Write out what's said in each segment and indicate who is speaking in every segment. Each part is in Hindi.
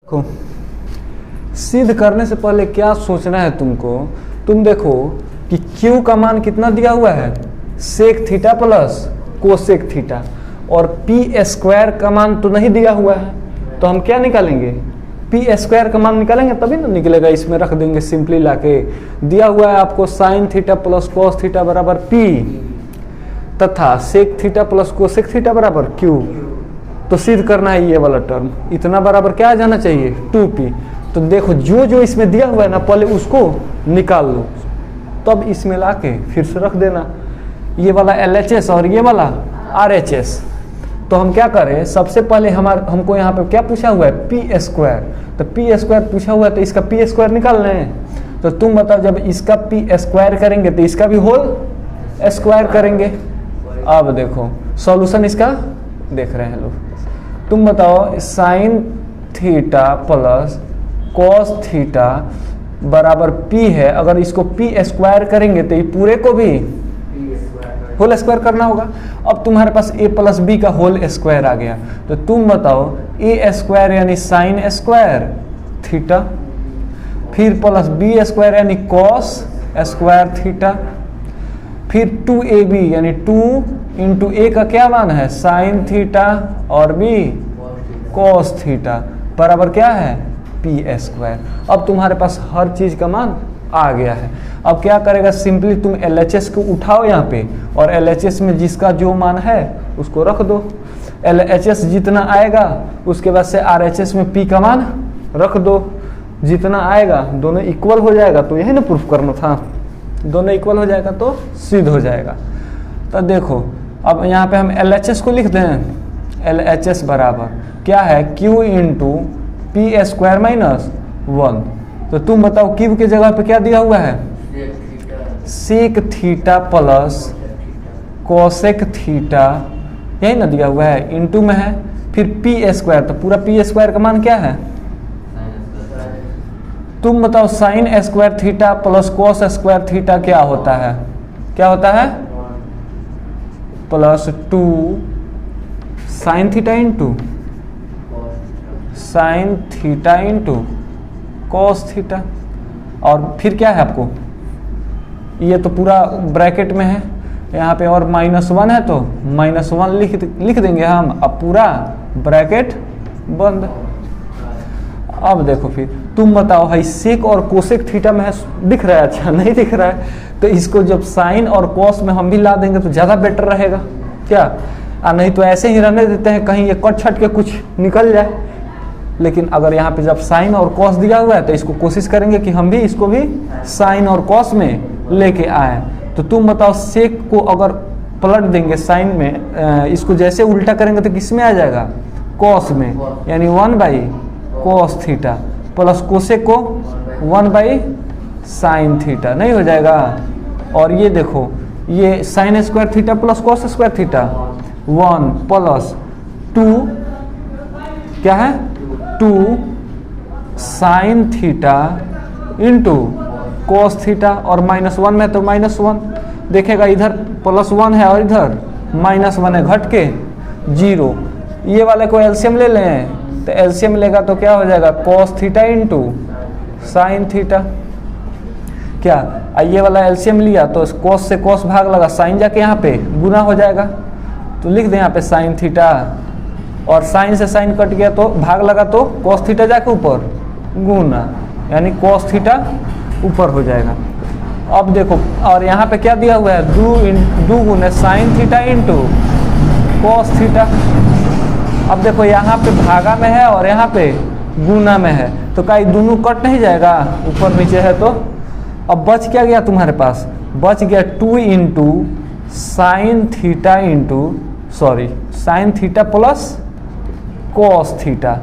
Speaker 1: देखो, सिद्ध करने से पहले क्या सोचना है तुमको। तुम देखो कि Q का मान कितना दिया हुआ है, sec theta plus cosec theta, और पी स्क्वायर का मान तो नहीं दिया हुआ है। तो हम क्या निकालेंगे, पी स्क्वायर का मान निकालेंगे तभी ना निकलेगा। इसमें रख देंगे सिंपली लाके। दिया हुआ है आपको sine theta plus cos theta बराबर पी, तथा sec theta plus cosec theta बराबर Q। तो सिद्ध करना है ये वाला टर्म, इतना बराबर क्या आ जाना चाहिए 2p। तो देखो जो जो इसमें दिया हुआ है ना, पहले उसको निकाल लो, तब इसमें लाके फिर से रख देना। ये वाला LHS और ये वाला RHS। तो हम क्या करें, सबसे पहले हमको यहाँ पे क्या पूछा हुआ है, पी स्क्वायर। तो पी स्क्वायर पूछा हुआ है, तो इसका पी स्क्वायर निकाल रहे हैं। तो तुम बताओ, जब इसका पी स्क्वायर करेंगे तो इसका भी होल स्क्वायर करेंगे। अब देखो सॉल्यूशन इसका देख रहे हैं लोग। तुम बताओ, sign theta plus cos theta बराबर पी है। अगर इसको पी स्क्वायर करेंगे तो ये पूरे को भी होल स्क्वायर करना होगा। अब तुम्हारे पास a प्लस बी का होल स्क्वायर आ गया। तो तुम बताओ a स्क्वायर यानी साइन स्क्वायर थीटा, फिर प्लस बी स्क्वायर यानी कॉस स्क्वायर थीटा, फिर 2ab यानी 2 इंटू a का क्या मान है, साइन थीटा, और b कॉस थीटा बराबर क्या है, पी स्क्वायर। अब तुम्हारे पास हर चीज का मान आ गया है। अब क्या करेगा, सिंपली तुम LHS को उठाओ यहाँ पे, और LHS में जिसका जो मान है उसको रख दो। LHS जितना आएगा उसके बाद से RHS में P का मान रख दो, जितना आएगा दोनों इक्वल हो जाएगा। तो यही ना प्रूफ करना था, दोनों इक्वल हो जाएगा तो सिद्ध हो जाएगा। तो देखो अब यहाँ पे हम LHS को लिख दें। LHS बराबर क्या है, Q into P square minus 1। तो तुम बताओ Q की जगह पे क्या दिया हुआ है, sec theta plus cosec theta, यही ना दिया हुआ है, इंटू में है, फिर पी स्क्वायर। तो पूरा पी स्क्वायर का मान क्या है, तुम बताओ sign square theta plus cos square theta क्या होता है, क्या होता है, plus 2 sign theta into sine theta into cos theta. और फिर क्या है आपको, ये तो पूरा ब्रैकेट में है, यहाँ पे और -1 है तो -1 लिख देंगे हम। अब पूरा ब्रैकेट बंद। अब देखो फिर तुम बताओ, है सेक और कोसेक थीटा में है, दिख रहा है, अच्छा नहीं दिख रहा है। तो इसको जब साइन और कॉस में हम भी ला देंगे तो ज़्यादा बेटर रहेगा क्या, नहीं तो ऐसे ही रहने देते हैं, कहीं ये कट छट के कुछ निकल जाए। लेकिन अगर यहाँ पे जब साइन और कॉस दिया हुआ है तो इसको कोशिश करेंगे कि हम भी इसको भी साइन और कॉस में लेके आए। तो तुम बताओ, सेक को अगर पलट देंगे साइन में, इसको जैसे उल्टा करेंगे तो किस में आ जाएगा, कॉस में, यानी 1/cos थीटा, प्लस कोसेक को 1/sin थीटा, नहीं हो जाएगा। और ये देखो, ये sign square theta plus cos square theta 1 plus 2 क्या है, 2 sign theta into cos theta, और -1 में तो -1 देखेगा, इधर +1 है और इधर -1 है, घट के 0। ये वाले को एलसीएम ले लें, तो एलसीएम लेगा तो क्या हो जाएगा, cos theta into sine theta. क्या ये वाला एलसीएम लिया तो कॉस से कॉस भाग लगा, साइन जाके यहाँ पे गुना हो जाएगा। तो लिख दें यहाँ पे साइन थीटा, और साइन से साइन कट गया तो भाग लगा, तो कॉस थीटा जाके ऊपर गुना, यानी कॉस थीटा ऊपर हो जाएगा। अब देखो, और यहाँ पे क्या दिया हुआ है, 2 गुना sine theta into cos theta. अब देखो यहाँ पे भागा में है और यहाँ पे गुना में है, तो क्या दोनों कट नहीं जाएगा, ऊपर नीचे है तो। अब बच क्या गया तुम्हारे पास, बच गया 2 into sine theta into sine theta plus cos theta.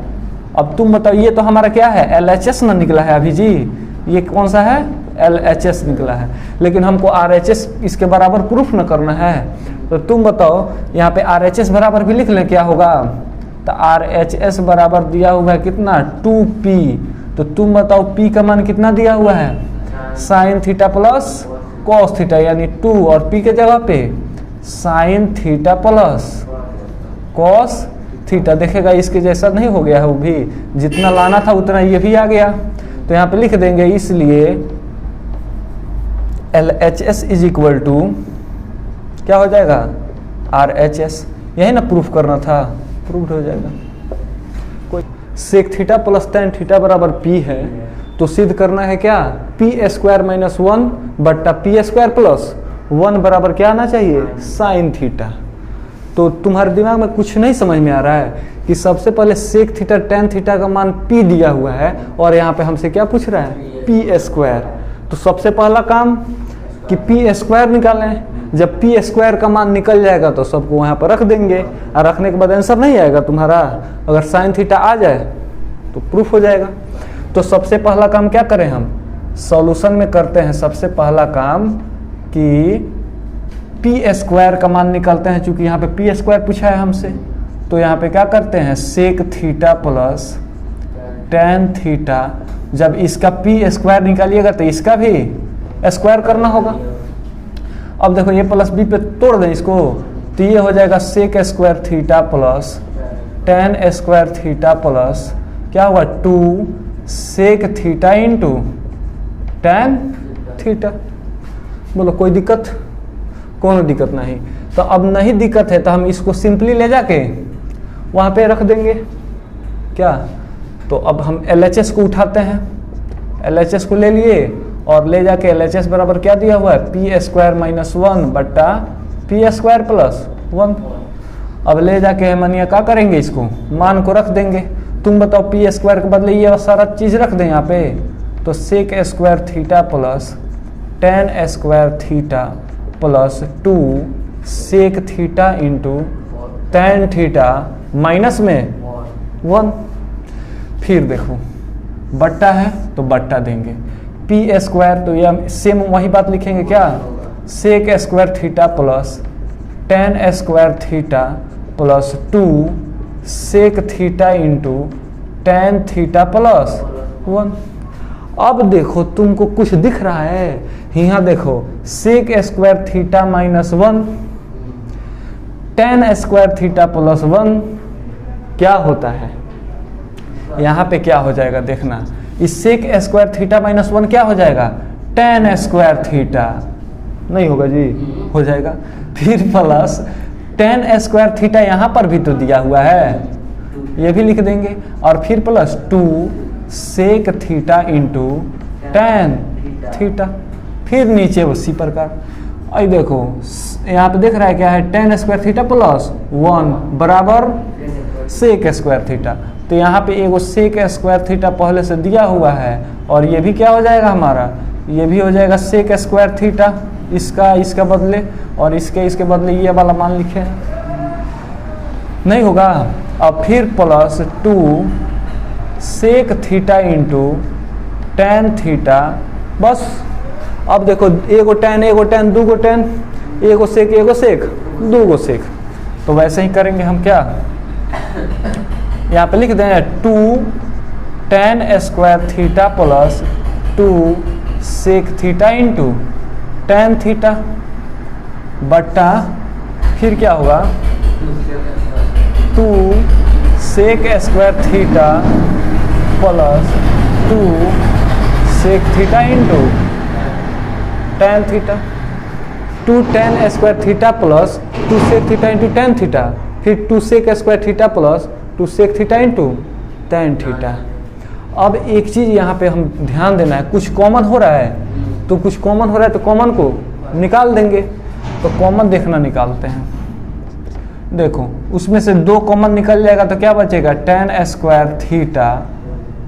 Speaker 1: अब तुम बताओ, ये तो हमारा क्या है, LHS ना निकला है अभी जी, ये कौन सा है, LHS निकला है। लेकिन हमको RHS इसके बराबर प्रूफ न करना है। तो तुम बताओ, यहाँ पे RHS बराबर भी लिख लें, क्या होगा, तो RHS बराबर दिया हुआ है कितना, 2p। तो तुम बताओ p का मान कितना दिया हुआ है, sign theta plus cos theta, यानी 2, और p के जगह पे sign theta plus cos theta. देखेगा इसके जैसा नहीं हो गया है, वो भी जितना लाना था उतना ये भी आ गया। तो यहाँ पे लिख देंगे इसलिए LHS इज इक्वल टू क्या हो जाएगा, RHS। यही ना प्रूफ करना था, प्रूफ हो जाएगा। कोई sec theta plus tan theta बराबर P है, तो सिद्ध करना है क्या, P² - 1 बट्टा P² प्लस 1 बराबर क्या आना चाहिए, साइन थीटा। तो तुम्हारे दिमाग में कुछ नहीं समझ में आ रहा है कि सबसे पहले सेक थीटा टेन थीटा का मान P दिया हुआ है और यहाँ पे हमसे क्या पूछ रहा है, P²। तो सबसे पहला काम कि P² निकालें। जब P² का मान निकल जाएगा तो सबको वहाँ पर रख देंगे, और रखने के बाद आंसर नहीं आएगा तुम्हारा। अगर साइन थीटा आ जाए तो प्रूफ हो जाएगा। तो सबसे पहला काम क्या करें, हम सॉल्यूशन में करते हैं सबसे पहला काम कि P² का मान निकालते हैं। चूंकि यहाँ पे P² पूछा है हमसे, तो यहाँ पे क्या करते हैं, sec theta plus tan theta. जब इसका P² निकालिएगा तो इसका भी स्क्वायर करना होगा। अब देखो ये प्लस बी पे तोड़ दें इसको, तो ये हो जाएगा sec² theta plus tan² theta plus क्या हुआ 2 sec theta into tan theta. बोलो कोई दिक्कत, कोनो दिक्कत नहीं। तो अब नहीं दिक्कत है तो हम इसको सिंपली ले जाके वहाँ पे रख देंगे क्या। तो अब हम LHS को उठाते हैं, LHS को ले लिए और ले जाके LHS बराबर क्या दिया हुआ है, P² - 1 बट्टा P² प्लस 1। अब ले जाके मानिए क्या करेंगे, इसको मान को रख देंगे। तुम बताओ P² के बदले ये सारा चीज़ रख दें यहाँ पे, तो sec² theta plus tan² theta plus 2 sec theta into tan theta minus में 1। फिर देखो बट्टा है तो बट्टा देंगे, P² तो यह सेम वही बात लिखेंगे क्या, sec² theta plus tan² theta plus 2 sec theta into tan theta plus 1। अब देखो तुमको कुछ दिख रहा है, यहाँ देखो sec² theta minus 1 tan² theta plus 1 क्या होता है, यहाँ पे क्या हो जाएगा देखना, इस sec² थीटा माइनस 1 क्या हो जाएगा, tan² थीटा। नहीं होगा जी, हो जाएगा। फिर प्लस tan² थीटा यहाँ पर भी तो दिया हुआ है, ये भी लिख देंगे। और फिर plus 2 sec theta into tan theta. फिर नीचे उसी प्रकार आई देखो यहाँ पे देख रहा है क्या है, tan² थीटा प्लस 1 बराबर sec² थीटा। तो यहाँ पे एगो sec² थीटा पहले से दिया हुआ है, और ये भी क्या हो जाएगा हमारा, ये भी हो जाएगा sec² थीटा, इसका बदले, और इसके बदले ये वाला मान लिखे नहीं होगा। अब फिर plus 2 sec theta into tan theta. बस अब देखो एगो tan दूगो tan, एगो सेक दूगो सेक। तो वैसे ही करेंगे हम क्या, यहाँ पे लिख दें 2 tan² theta plus 2 sec theta into tan theta बट्टा फिर क्या होगा 2 sec² theta plus 2 sec theta into tan theta. 2 tan² theta plus 2 sec theta into tan theta, फिर 2 sec² theta plus 2 sec theta into tan theta. अब एक चीज़ यहाँ पे हम ध्यान देना है, कुछ कॉमन हो रहा है तो कुछ कॉमन हो रहा है तो कॉमन को निकाल देंगे। तो कॉमन देखना निकालते हैं, देखो उसमें से 2 कॉमन निकल जाएगा तो क्या बचेगा, tan² थीटा।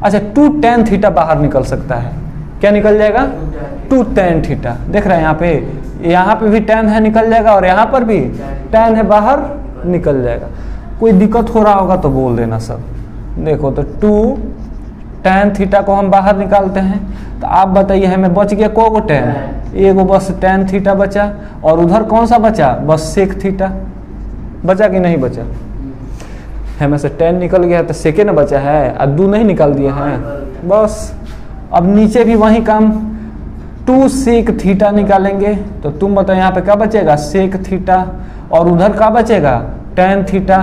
Speaker 1: अच्छा 2 tan थीटा बाहर निकल सकता है, क्या निकल जाएगा, 2 tan थीटा। देख रहे हैं यहाँ पे भी tan है निकल जाएगा, और यहाँ पर भी tan है बाहर निकल जाएगा। कोई दिक्कत हो रहा होगा तो बोल देना सब। देखो तो 2 tan थीटा को हम बाहर निकालते हैं, तो आप बताइए हमें बच गया कोगो tan, एगो बस tan थीटा बचा, और उधर कौन सा बचा, बस sec थीटा बचा कि नहीं बचा, हमें से tan निकल गया है तो सेके न बचा है, और 2 नहीं निकाल दिया है बस। अब नीचे भी वही काम 2 sec थीटा निकालेंगे, तो तुम बताओ यहाँ पे क्या बचेगा, sec थीटा, और उधर क्या बचेगा tan थीटा।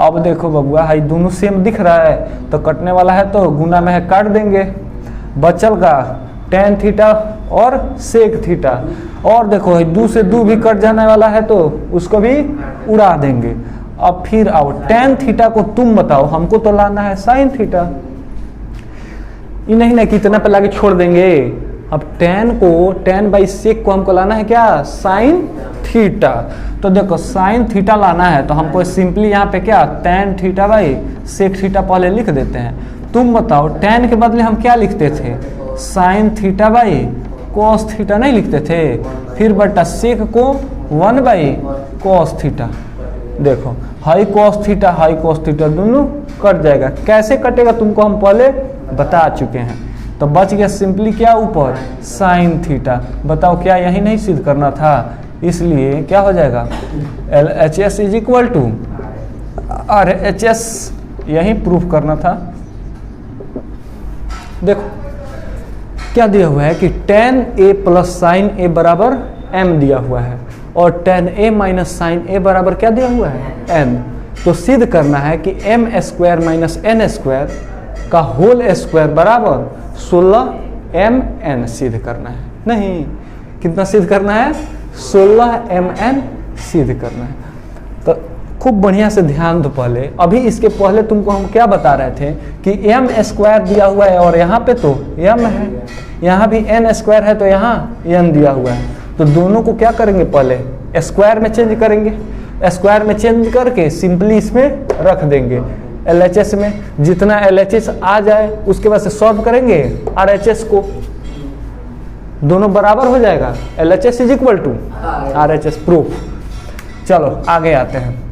Speaker 1: अब देखो बबुआ, हाई दोनों सेम दिख रहा है तो कटने वाला है तो गुना में है काट देंगे, बचल का tan थीटा और sec थीटा। और देखो 2 से 2 भी कट जाने वाला है तो उसको भी उड़ा देंगे। अब फिर आओ tan थीटा को तुम बताओ, हमको तो लाना है sin थीटा। ये नहीं ना कितना पे लाके छोड़ देंगे। अब tan बाई sec को हमको लाना है क्या, sin थीटा। तो देखो sin थीटा लाना है तो हमको सिंपली यहाँ पे क्या tan theta by sec theta पहले लिख देते हैं। तुम बताओ tan के बदले हम क्या लिखते थे, sin theta by cos theta नहीं लिखते थे, फिर बटा sec को 1 बाई cos थीटा। देखो हाई cos थीटा दोनों कट जाएगा। कैसे कटेगा तुमको हम पहले बता चुके हैं। तो बच गया सिंपली क्या ऊपर sin थीटा। बताओ क्या यही नहीं सिद्ध करना था, इसलिए क्या हो जाएगा LHS is equal to RHS, यही प्रूफ करना था। देखो क्या दिया हुआ है कि tan A plus sin A बराबर m दिया हुआ है और tan A minus sin A बराबर क्या दिया हुआ है n। तो सिद्ध करना है कि m square minus n square का होल स्क्वायर बराबर 16mn सिद्ध करना है। नहीं, कितना सिद्ध करना है, 16mn सिद्ध करना है। तो खूब बढ़िया से ध्यान दो पहले। अभी इसके पहले तुमको हम क्या बता रहे थे कि m स्क्वायर दिया हुआ है और यहाँ पे तो m है, यहाँ भी n स्क्वायर है तो यहाँ n दिया हुआ है। तो दोनों को क्या करेंगे, पहले स्क्वायर में चेंज करेंगे, स्क्वायर में चेंज करके सिंपली इसमें रख देंगे LHS में। जितना LHS आ जाए उसके बाद से सॉल्व करेंगे RHS को, दोनों बराबर हो जाएगा। LHS is equal to RHS proof. चलो आगे आते हैं।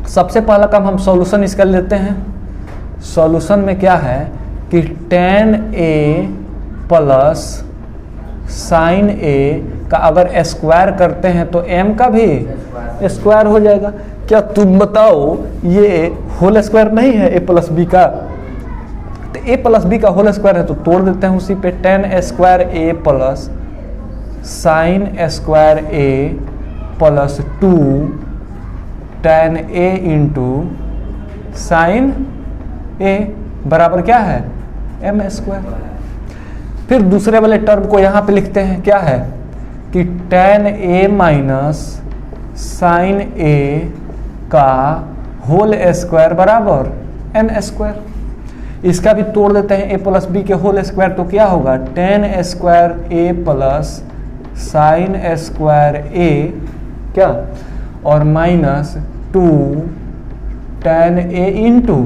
Speaker 1: सबसे पहला काम हम सॉल्यूशन इसका लेते हैं। सॉल्यूशन में क्या है कि tan A plus sin A का अगर स्क्वायर करते हैं तो m का भी स्क्वायर हो जाएगा। क्या तुम बताओ ये होल स्क्वायर नहीं है a प्लस बी का, तो a प्लस बी का होल स्क्वायर है तो तोड़ देते हैं उसी पे। tan square a plus sin square a plus 2 tan a into sine a बराबर क्या है m स्क्वायर। फिर दूसरे वाले टर्म को यहाँ पे लिखते हैं, क्या है कि tan a minus sine a का होल स्क्वायर बराबर n स्क्वायर। इसका भी तोड़ देते हैं a प्लस बी के होल स्क्वायर तो क्या होगा tan square a plus sine square a क्या और minus 2 tan a into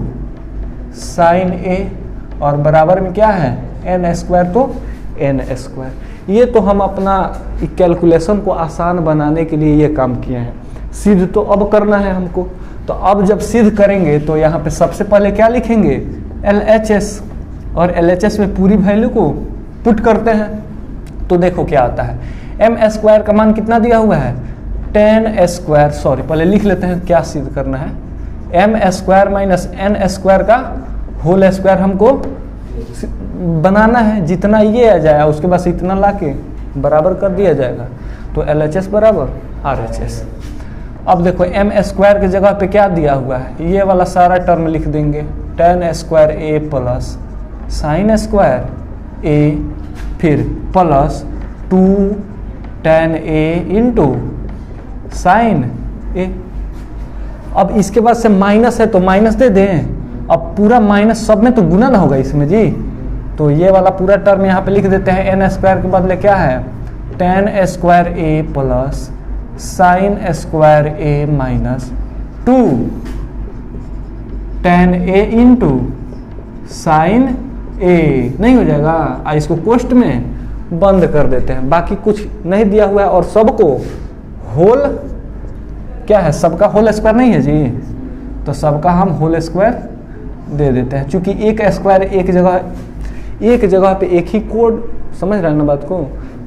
Speaker 1: sine a और बराबर में क्या है n स्क्वायर तो n स्क्वायर। ये तो हम अपना कैलकुलेशन को आसान बनाने के लिए ये काम किए हैं। सिद्ध तो अब करना है हमको। तो अब जब सिद्ध करेंगे तो यहाँ पे सबसे पहले क्या लिखेंगे LHS, और LHS में पूरी वैल्यू को पुट करते हैं तो देखो क्या आता है। m स्क्वायर का मान कितना दिया हुआ है tan स्क्वायर, सॉरी पहले लिख लेते हैं क्या सिद्ध करना है। m square minus n square का होल स्क्वायर हमको बनाना है। जितना ये आ जाए उसके बाद इतना लाके बराबर कर दिया जाएगा तो LHS बराबर RHS। अब देखो m स्क्वायर की जगह पे क्या दिया हुआ है, ये वाला सारा टर्म लिख देंगे tan square a plus sine square a फिर plus 2 tan a into sine a। अब इसके बाद से माइनस है तो माइनस दे दें। अब पूरा माइनस सब में तो गुना ना होगा इसमें जी, तो ये वाला पूरा टर्म यहाँ पे लिख देते हैं। n स्क्वायर के बदले क्या है tan square a plus sine square a minus 2 tan a into sine a नहीं हो जाएगा। इसको कोष्ट में बंद कर देते हैं, बाकी कुछ नहीं दिया हुआ है और सबको होल क्या है, सबका होल स्क्वायर नहीं है जी, तो सबका हम होल स्क्वायर दे देते हैं। क्योंकि एक स्क्वायर एक जगह पे एक ही कोड, समझ रहे हैं ना बात को,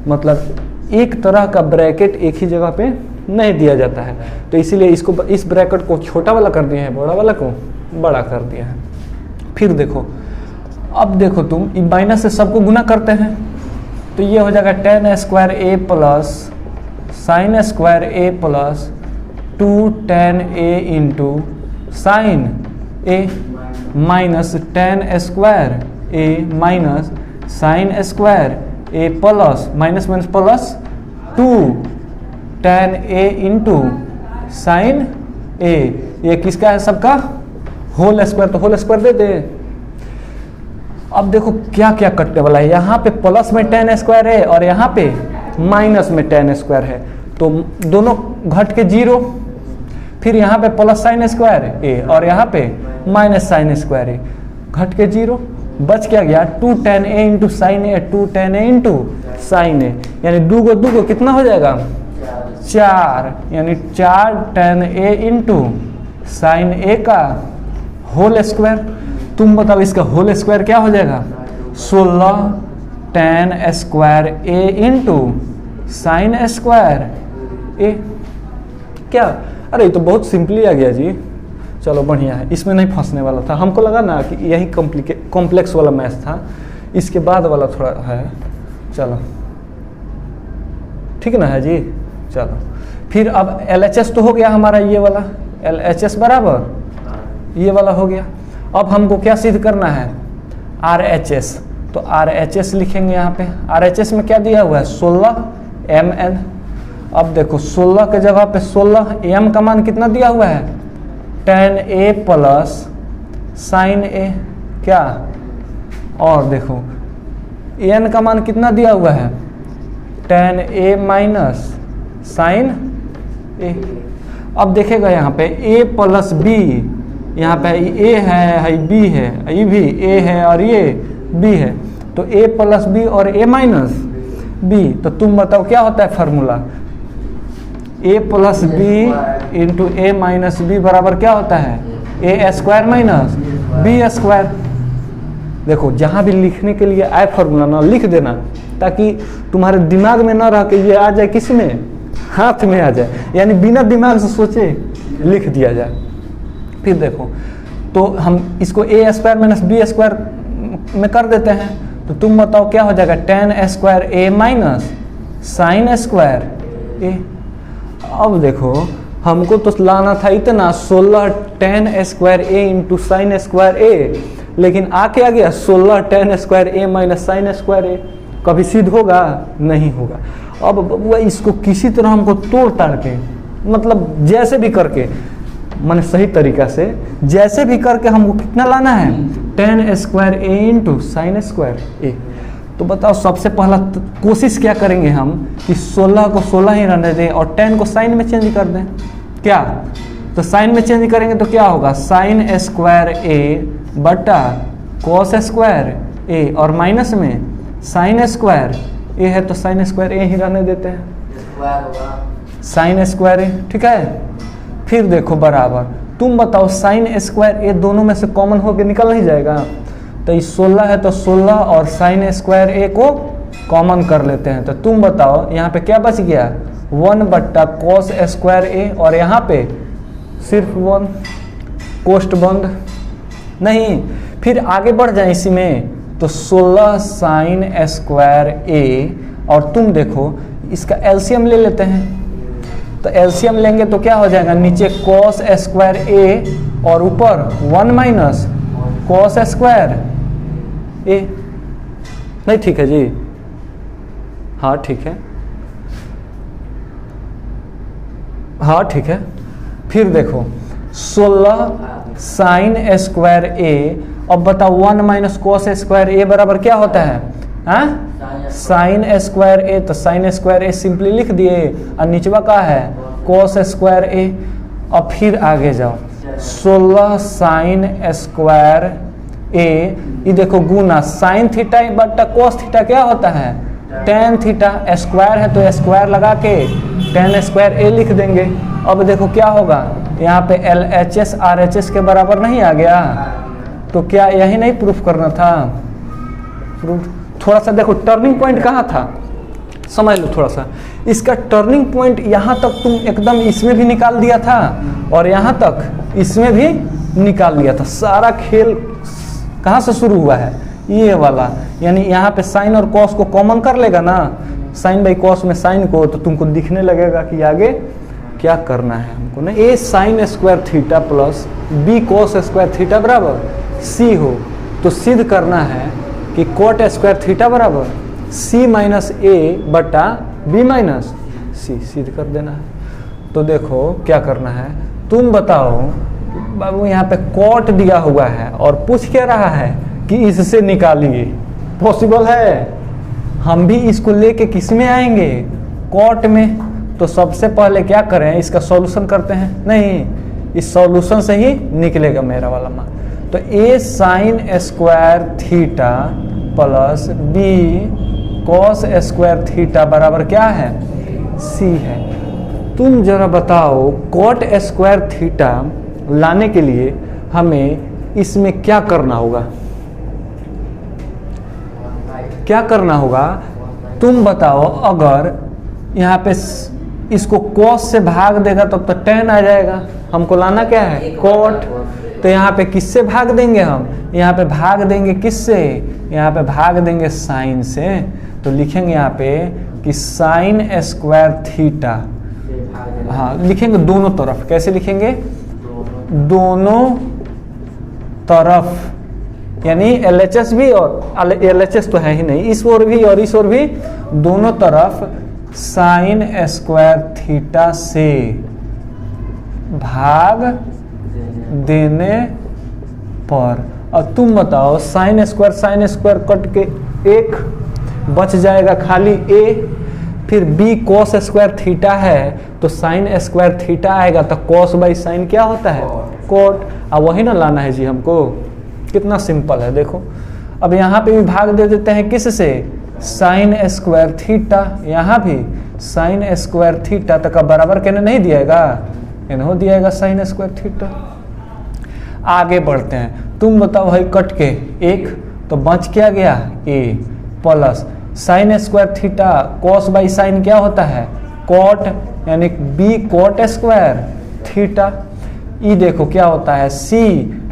Speaker 1: मतलब एक तरह का ब्रैकेट एक ही जगह पे नहीं दिया जाता है। तो इसीलिए इसको इस ब्रैकेट को छोटा वाला कर दिया है, बड़ा वाला को बड़ा कर दिया है। फिर देखो, अब देखो तुम माइनस से सबको गुना करते हैं तो ये हो जाएगा tan square a plus sine square a plus 2 tan a into sine a minus tan square a minus sine square a plus minus minus plus 2 tan a into sine a. ये किसका है? सबका होल स्क्वायर, तो होल स्क्वायर दे दे। अब देखो क्या क्या कटने वाला है, यहाँ पे प्लस में टेन स्क्वायर है और यहाँ पे माइनस में टेन स्क्वायर है, तो दोनों घट के 0। फिर यहाँ पे प्लस साइन स्क्वायर ए और यहाँ पे माइनस साइन स्क्वायर ए, घट के 0। बच क्या गया? 2 tan a into sine A, 2 tan a into sine ए, यानी 2 को कितना हो जाएगा? 4, यानी 4 टेन ए इंटू साइन ए का होल स्क्वायर। तुम बताओ इसका होल स्क्वायर क्या हो जाएगा? 16 टेन स्क्वायर ए इंटू साइन स्क्वायर ए। क्या? अरे ये तो बहुत सिंपली आ गया जी। चलो बढ़िया है, इसमें नहीं फंसने वाला था। हमको लगा ना कि यही कॉम्प्लेक्स वाला मैथ था, इसके बाद वाला थोड़ा है। चलो ठीक ना है जी। चलो फिर अब LHS तो हो गया हमारा, ये वाला LHS बराबर ये वाला हो गया। अब हमको क्या सिद्ध करना है? RHS। तो RHS लिखेंगे यहाँ पे। RHS में क्या दिया हुआ है? 16 mn। अब देखो 16 के जगह पे 16, m का मान कितना दिया हुआ है? 10a प्लस साइन ए, क्या? और देखो n का मान कितना दिया हुआ है? 10a माइनस साइन ए। अब देखेगा यहाँ पे a प्लस b, यहाँ पे a है, b है, ये भी a है और ये b है, तो a प्लस b और a माइनस b। तो तुम बताओ क्या होता है formula? a plus b into a minus b बराबर क्या होता है? A square minus b square. देखो जहाँ भी लिखने के लिए आए फार्मूला ना लिख देना, ताकि तुम्हारे दिमाग में ना रह के ये आ जाए, किस में? हाथ में आ जाए, यानी बिना दिमाग से सोचे लिख दिया जाए। फिर देखो तो हम इसको ए स्क्वायर माइनस बी स्क्वायर में कर देते हैं, तो तुम बताओ क्या हो जाएगा? 10 square a minus sine square ए। अब देखो हमको तो लाना था इतना 16 10 स्क्वायर ए इंटू साइन स्क्वायर ए, लेकिन आके आ गया 16 10 square a minus sine square ए। कभी सिद्ध होगा? नहीं होगा। अब बबुआ इसको किसी तरह हमको तोड़ ताड़ के, मतलब जैसे भी करके, माने सही तरीका से जैसे भी करके हमको कितना लाना है? 10 स्क्वायर ए इंटू साइन स्क्वायर ए। तो बताओ सबसे पहला कोशिश क्या करेंगे हम कि 16 को 16 ही रहने दें और 10 को साइन में चेंज कर दें। क्या? तो साइन में चेंज करेंगे तो क्या होगा? साइन स्क्वायर ए बटा कॉस स्क्वायर ए, और माइनस में साइन स्क्वायर ए है, तो साइन स्क्वायर ए ही रहने देते हैं, साइन स्क्वायर ए। ठीक है। फिर देखो बराबर, तुम बताओ साइन स्क्वायर ए दोनों में से कॉमन होकर निकल नहीं जाएगा? तो ये 16 है तो 16 और साइन स्क्वायर ए को कॉमन कर लेते हैं। तो तुम बताओ यहाँ पे क्या बच गया? 1 बट्टा कॉस स्क्वायर ए, और यहाँ पे सिर्फ 1, कोष्ट बंद नहीं। फिर आगे बढ़ जाए इसी में, तो 16 साइन स्क्वायर ए, और तुम देखो इसका एलसीएम ले लेते हैं। तो एलसीएम लेंगे तो क्या हो जाएगा? नीचे कॉस स्क्वायर ए और ऊपर 1 माइनस कॉस स्क्वायर ए। नहीं ठीक है जी? हाँ ठीक है, हाँ ठीक है। फिर देखो 16 साइन स्क्वायर ए, अब बताओ 1 माइनस कॉस स्क्वायर ए बराबर क्या होता है? हाँ साइन स्क्वायर ए, तो साइन स्क्वायर ए सिंपली लिख दिए, और निचवा का है कॉस स्क्वायर ए। अब फिर आगे जाओ, 16 साइन स्क्वायर ए, ये देखो गुना साइन थीटा बटा कॉस थीटा क्या होता है? Tan theta. स्क्वायर है तो स्क्वायर लगा के 10 स्क्वायर ए लिख देंगे। अब देखो क्या होगा? यहाँ पे LHS RHS के बराबर नहीं आ गया? तो क्या यही नहीं प्रूफ करना था? प्रूफ थोड़ा सा देखो टर्निंग पॉइंट कहाँ था, समझ लो थोड़ा सा। इसका टर्निंग पॉइंट यहाँ तक तुम एकदम इसमें भी निकाल दिया था, और यहाँ तक इसमें भी निकाल दिया था। सारा खेल कहाँ से शुरू हुआ है? ये वाला, यानी यहाँ पे साइन और कॉस को कॉमन कर लेगा ना, साइन बाई कॉस में साइन को, तो तुमको दिखने लगेगा कि आगे क्या करना है हमको ना, a sine square theta plus b cos square theta बराबर सी हो, तो सिद्ध करना है कि कॉट स्क्वायर थीटा बराबर सी माइनस ए बटा बी माइनस सी, सिद्ध कर देना है। तो देखो क्या करना है, तुम बताओ बाबू, यहाँ पे कॉट दिया हुआ है और पूछ क्या रहा है कि इससे निकालिए, पॉसिबल है? हम भी इसको लेके किस में आएंगे, कॉट में। तो सबसे पहले क्या करें, इसका सॉल्यूशन करते हैं, नहीं इस सॉल्यूशन से ही निकलेगा मेरा वाला मान। तो a sine square theta plus b cos square theta बराबर क्या है, सी है। तुम जरा बताओ कॉट स्क्वायर थीटा लाने के लिए हमें इसमें क्या करना होगा, क्या करना होगा तुम बताओ। अगर यहाँ पे इसको कॉस से भाग देगा तब तो tan आ जाएगा, हमको लाना क्या है कॉट। तो यहाँ पे किससे भाग देंगे हम, यहाँ पे भाग देंगे किससे, यहाँ पे भाग देंगे साइन से। तो लिखेंगे यहाँ पे कि साइन स्क्वायर थीटा, हाँ लिखेंगे दोनों तरफ, कैसे लिखेंगे, दोनों तरफ, यानी LHS भी और LHS तो है ही नहीं, इस ओर भी और इस ओर भी, दोनों तरफ साइन स्क्वायर थीटा से भाग देने पर। और तुम बताओ साइन स्क्वायर कट के एक बच जाएगा खाली a, फिर b कॉस स्क्वायर थीटा है तो साइन स्क्वायर थीटा आएगा, तो कॉस बाई साइन क्या होता है कॉट। अब वही ना लाना है जी हमको, कितना सिंपल है देखो। अब यहाँ पे भी भाग दे देते हैं किससे, साइन स्क्वायर थीटा, यहाँ भी साइन स्क्वायर थीटा तक का बराबर कहने नहीं दिएगा, इन्हों दिएगा साइन स्क्वायर थीटा। आगे बढ़ते हैं, तुम बताओ भाई कट के एक, तो बच क्या गया a plus sine square theta cos by sine क्या होता है कॉट, यानी b कॉट स्क्वायर थीटा। ये देखो क्या होता है c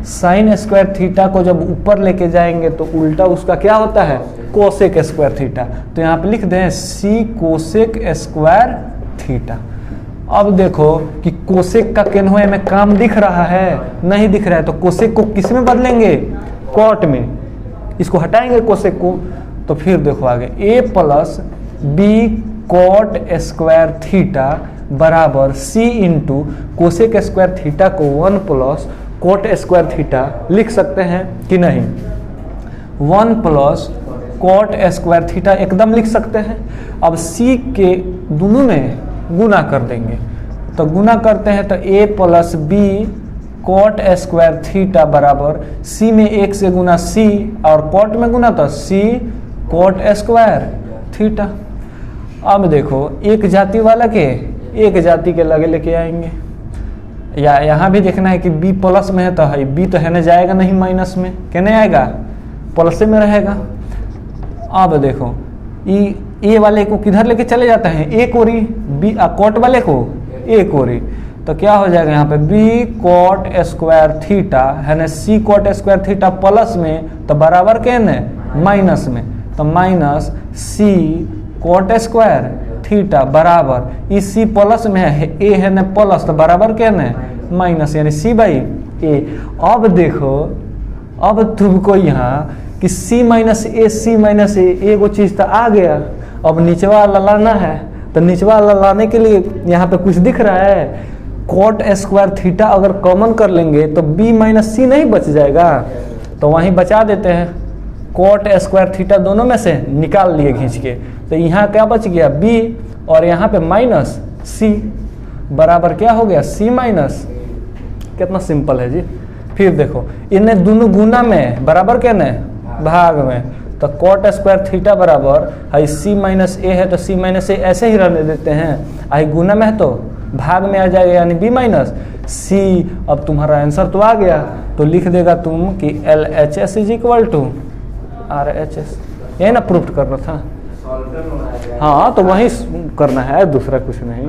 Speaker 1: साइन स्क्वायर थीटा को जब ऊपर लेके जाएंगे तो उल्टा उसका क्या होता है कोसेक स्क्वायर थीटा। तो यहाँ पे लिख दें c कोसेक स्क्वायर थीटा। अब देखो कि कोसेक का केन्हो में काम दिख रहा है, नहीं दिख रहा है, तो कोसेक को किस में बदलेंगे कॉट में, इसको हटाएंगे कोसेक को। तो फिर देखो आगे a plus b cot square theta बराबर c into cosec square theta को 1 प्लस कॉट स्क्वायर थीटा लिख सकते हैं कि नहीं, 1 प्लस कॉट स्क्वायर थीटा एकदम लिख सकते हैं। अब c के दोनों में गुना कर देंगे, तो गुना करते हैं तो a plus b cot square theta बराबर c में 1 से गुना c और कॉट में गुना तो c कॉट स्क्वायर थीटा। अब देखो एक जाति वाला के एक जाति के लगे लेके आएंगे, या यहाँ भी देखना है कि b प्लस में है तो है, b तो है ना जाएगा नहीं माइनस में, कहने आएगा प्लस में रहेगा। अब देखो ए वाले को किधर लेके चले जाते हैं एक ओरी, बी कॉट वाले को एक ओरी, तो क्या हो जाएगा यहाँ पे बी कॉट स्क्वायर थीटा है ना सी कॉट स्क्वायर थीटा प्लस में तो बराबर कहने माइनस में, तो माइनस सी कॉट स्क्वायर थीटा बराबर इस सी प्लस में है ए है ना प्लस तो बराबर कहने माइनस, यानी सी बाई ए। अब देखो अब तुमको यहाँ कि c माइनस ए एगो चीज तो आ गया, अब निचवा वाला लाना है, तो निचवा वाला लाने के लिए यहाँ पे कुछ दिख रहा है, कॉट स्क्वायर थीटा अगर कॉमन कर लेंगे तो b माइनस सी नहीं बच जाएगा, तो वहीं बचा देते हैं, कॉट स्क्वायर थीटा दोनों में से निकाल लिए खींच के, तो यहाँ क्या बच गया b और यहाँ पे माइनस c बराबर क्या हो गया c माइनस, कितना सिंपल है जी। फिर देखो इन्हें दोनों गुना में बराबर कहना है भाग में, तो कॉट स्क्वायर थीटा बराबर है c माइनस ए है तो c माइनस ए ऐसे ही रहने देते हैं, आई गुना में है तो भाग में आ जाएगा यानी b माइनस c। अब तुम्हारा आंसर तो आ गया, तो लिख देगा तुम कि LHS is equal to RHS, यही ना प्रूफ करना था, हाँ तो वही करना है दूसरा कुछ नहीं।